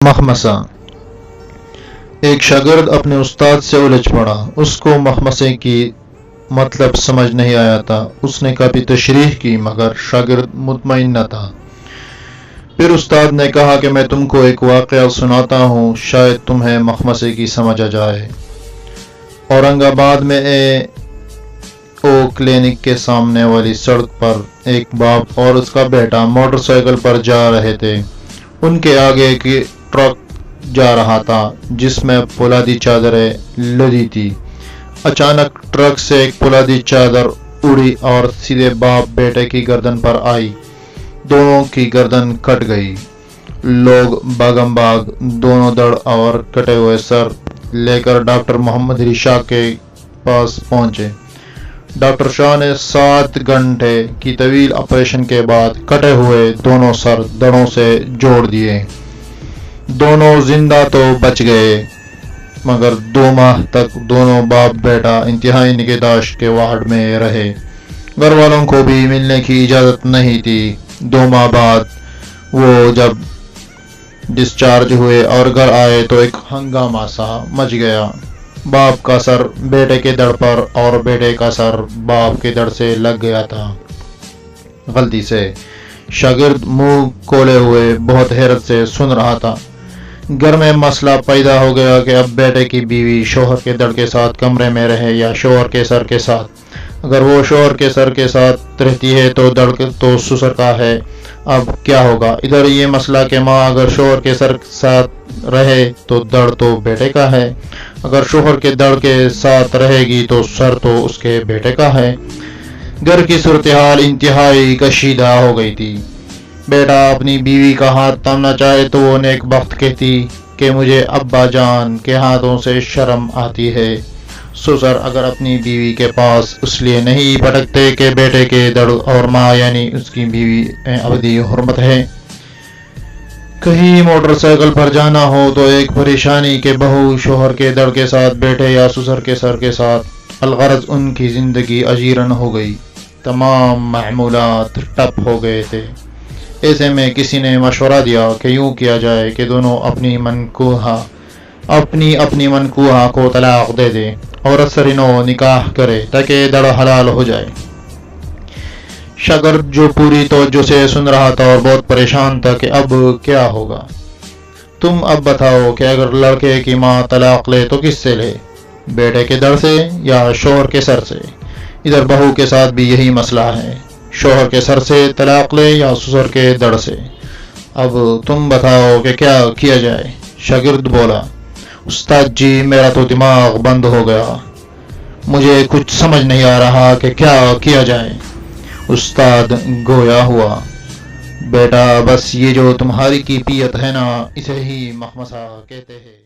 مخمصہ۔ ایک شاگرد اپنے استاد سے الجھ پڑا۔ اس کو مخمصے کی مطلب سمجھ نہیں آیا تھا۔ اس نے کافی تشریح کی مگر شاگرد مطمئن نہ تھا۔ پھر استاد نے کہا کہ میں تم کو ایک واقعہ سناتا ہوں، شاید تمہیں مخمصے کی سمجھ آ جائے۔ اورنگ آباد میں او کلینک کے سامنے والی سڑک پر ایک باپ اور اس کا بیٹا موٹر سائیکل پر جا رہے تھے۔ ان کے آگے ایک ٹرک جا رہا تھا جس میں پولادی چادریں لدی تھی۔ اچانک ٹرک سے ایک پولادی چادر اڑی اور سیدھے باپ بیٹے کی گردن پر آئی۔ دونوں کی گردن کٹ گئی۔ لوگ باغم باغ دونوں دڑ اور کٹے ہوئے سر لے کر ڈاکٹر محمد علی شاہ کے پاس پہنچے۔ ڈاکٹر شاہ نے 7 گھنٹے کی طویل آپریشن کے بعد کٹے ہوئے دونوں سر دڑوں سے جوڑ دیے۔ دونوں زندہ تو بچ گئے مگر 2 ماہ تک دونوں باپ بیٹا انتہائی نگہداشت کے وارڈ میں رہے۔ گھر والوں کو بھی ملنے کی اجازت نہیں تھی۔ 2 ماہ بعد وہ جب ڈسچارج ہوئے اور گھر آئے تو ایک ہنگامہ سا مچ گیا۔ باپ کا سر بیٹے کے دڑ پر اور بیٹے کا سر باپ کے دڑ سے لگ گیا تھا۔ غلطی سے شاگرد منہ کھولے ہوئے بہت حیرت سے سن رہا تھا۔ گھر میں مسئلہ پیدا ہو گیا کہ اب بیٹے کی بیوی شوہر کے دڑ کے ساتھ کمرے میں رہے یا شوہر کے سر کے ساتھ۔ اگر وہ شوہر کے سر کے ساتھ رہتی ہے تو دڑ تو سسر کا ہے، اب کیا ہوگا؟ ادھر یہ مسئلہ کہ ماں اگر شوہر کے سر کے ساتھ رہے تو دڑ تو بیٹے کا ہے، اگر شوہر کے دڑ کے ساتھ رہے گی تو سر تو اس کے بیٹے کا ہے۔ گھر کی صورتحال انتہائی کشیدہ ہو گئی تھی۔ بیٹا اپنی بیوی کا ہاتھ تھامنا چاہے تو وہ نیک بخت کہتی کہ مجھے ابا جان کے ہاتھوں سے شرم آتی ہے۔ سسر اگر اپنی بیوی کے پاس اس لیے نہیں پٹکتے کہ بیٹے کے دڑ اور ماں یعنی اس کی بیوی ابدی حرمت ہے۔ کہیں موٹر سائیکل پر جانا ہو تو ایک پریشانی کہ بہو شوہر کے دڑ کے ساتھ بیٹھے یا سسر کے سر کے ساتھ۔ الغرض ان کی زندگی اجیرن ہو گئی۔ تمام معمولات ٹپ ہو گئے تھے۔ ایسے میں کسی نے مشورہ دیا کہ یوں کیا جائے کہ دونوں اپنی منکوحہ کو طلاق دے دے اور سرینو نکاح کرے تاکہ دڑ حلال ہو جائے۔ شاگرد جو پوری توجہ سے سن رہا تھا اور بہت پریشان تھا کہ اب کیا ہوگا۔ تم اب بتاؤ کہ اگر لڑکے کی ماں طلاق لے تو کس سے لے، بیٹے کے دڑ سے یا شوہر کے سر سے؟ ادھر بہو کے ساتھ بھی یہی مسئلہ ہے، شوہر کے سر سے طلاق لے یا سسر کے دڑ سے؟ اب تم بتاؤ کہ کیا کیا جائے؟ شاگرد بولا، استاد جی میرا تو دماغ بند ہو گیا، مجھے کچھ سمجھ نہیں آ رہا کہ کیا کیا جائے۔ استاد گویا ہوا، بیٹا بس یہ جو تمہاری کیفیت ہے نا، اسے ہی مخمصہ کہتے ہیں۔